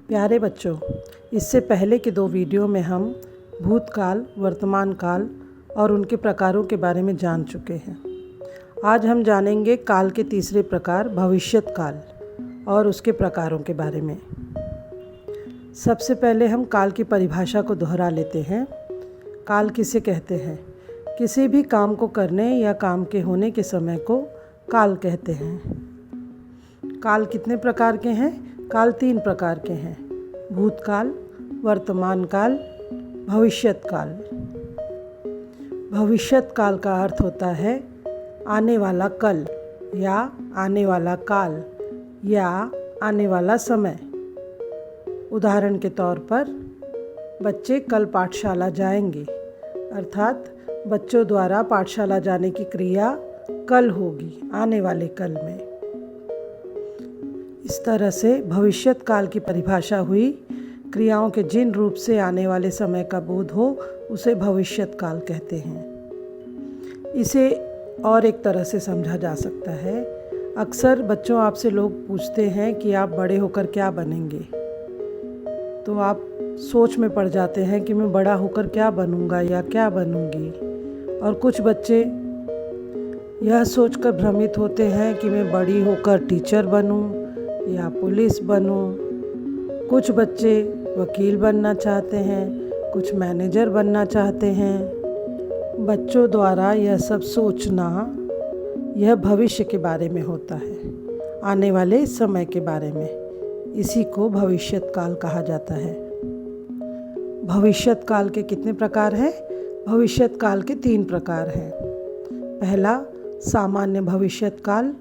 प्यारे बच्चों, इससे पहले के 2 वीडियो में हम भूतकाल, वर्तमान काल और उनके प्रकारों के बारे में जान चुके हैं। आज हम जानेंगे काल के तीसरे प्रकार भविष्यत काल और उसके प्रकारों के बारे में। सबसे पहले हम काल की परिभाषा को दोहरा लेते हैं। काल किसे कहते हैं? किसी भी काम को करने या काम के होने के समय को काल कहते हैं। काल कितने प्रकार के हैं? काल 3 प्रकार के हैं: भूतकाल, वर्तमान काल, भविष्यत काल। भविष्यत काल का अर्थ होता है आने वाला कल या आने वाला काल या आने वाला समय। उदाहरण के तौर पर बच्चे कल पाठशाला जाएंगे, अर्थात बच्चों द्वारा पाठशाला जाने की क्रिया कल होगी, आने वाले कल में। इस तरह से भविष्यत काल की परिभाषा हुई क्रियाओं के जिन रूप से आने वाले समय का बोध हो उसे भविष्यत काल कहते हैं। इसे और एक तरह से समझा जा सकता है। अक्सर बच्चों आपसे लोग पूछते हैं कि आप बड़े होकर क्या बनेंगे, तो आप सोच में पड़ जाते हैं कि मैं बड़ा होकर क्या बनूंगा या क्या बनूंगी। और कुछ बच्चे यह सोचकर भ्रमित होते हैं कि मैं बड़ी होकर टीचर बनूं या पुलिस बनूं। कुछ बच्चे वकील बनना चाहते हैं, कुछ मैनेजर बनना चाहते हैं। बच्चों द्वारा यह सब सोचना यह भविष्य के बारे में होता है, आने वाले समय के बारे में। इसी को भविष्यत काल कहा जाता है। भविष्यत काल के कितने प्रकार हैं? भविष्यत काल के 3 प्रकार हैं। पहला सामान्य भविष्यत काल,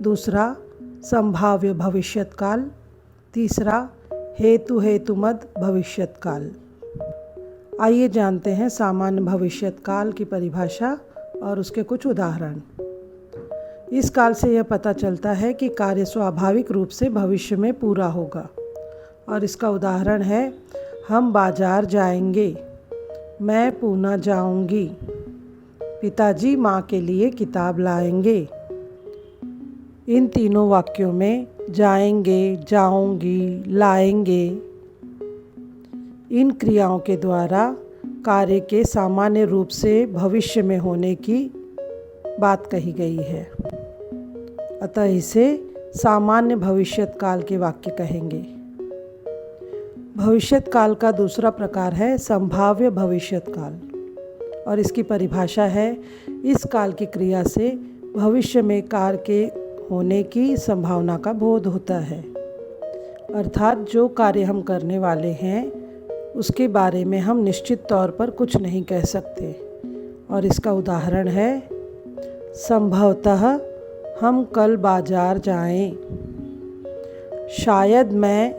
दूसरा संभाव्य भविष्यत काल, तीसरा हेतुमद भविष्यत काल। आइए जानते हैं सामान्य भविष्यत काल की परिभाषा और उसके कुछ उदाहरण। इस काल से यह पता चलता है कि कार्य स्वाभाविक रूप से भविष्य में पूरा होगा। और इसका उदाहरण है, हम बाजार जाएंगे, मैं पूना जाऊंगी, पिताजी माँ के लिए किताब लाएंगे। इन तीनों वाक्यों में जाएंगे, जाऊंगी, लाएंगे इन क्रियाओं के द्वारा कार्य के सामान्य रूप से भविष्य में होने की बात कही गई है। अतः इसे सामान्य भविष्यत काल के वाक्य कहेंगे। भविष्यत काल का दूसरा प्रकार है संभाव्य भविष्यत काल और इसकी परिभाषा है, इस काल की क्रिया से भविष्य में कार्य के होने की संभावना का बोध होता है। अर्थात जो कार्य हम करने वाले हैं उसके बारे में हम निश्चित तौर पर कुछ नहीं कह सकते। और इसका उदाहरण है, संभवतः हम कल बाजार जाएं, शायद मैं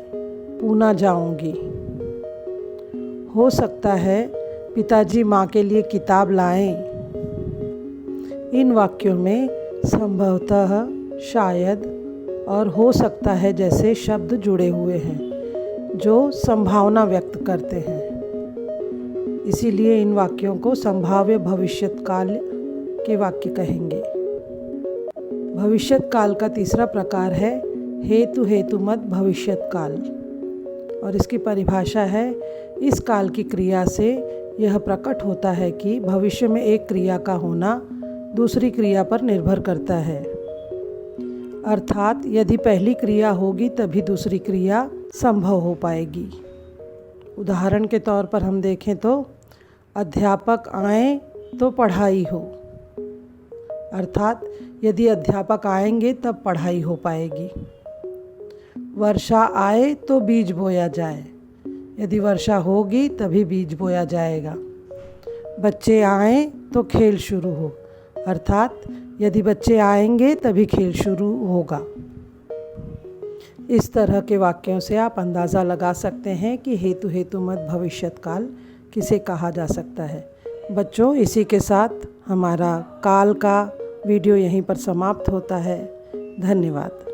पूना जाऊंगी, हो सकता है पिताजी माँ के लिए किताब लाएं। इन वाक्यों में संभवतः, शायद और हो सकता है जैसे शब्द जुड़े हुए हैं जो संभावना व्यक्त करते हैं। इसीलिए इन वाक्यों को संभाव्य भविष्यत काल के वाक्य कहेंगे। भविष्यत काल का तीसरा प्रकार है हेतुमद भविष्यत काल और इसकी परिभाषा है, इस काल की क्रिया से यह प्रकट होता है कि भविष्य में एक क्रिया का होना दूसरी क्रिया पर निर्भर करता है। अर्थात यदि पहली क्रिया होगी तभी दूसरी क्रिया संभव हो पाएगी। उदाहरण के तौर पर हम देखें तो अध्यापक आएं तो पढ़ाई हो, अर्थात यदि अध्यापक आएंगे तब पढ़ाई हो पाएगी। वर्षा आए तो बीज बोया जाए, यदि वर्षा होगी तभी बीज बोया जाएगा। बच्चे आएं तो खेल शुरू हो, अर्थात यदि बच्चे आएंगे तभी खेल शुरू होगा। इस तरह के वाक्यों से आप अंदाज़ा लगा सकते हैं कि हेतुमद भविष्यत काल किसे कहा जा सकता है। बच्चों, इसी के साथ हमारा काल का वीडियो यहीं पर समाप्त होता है। धन्यवाद।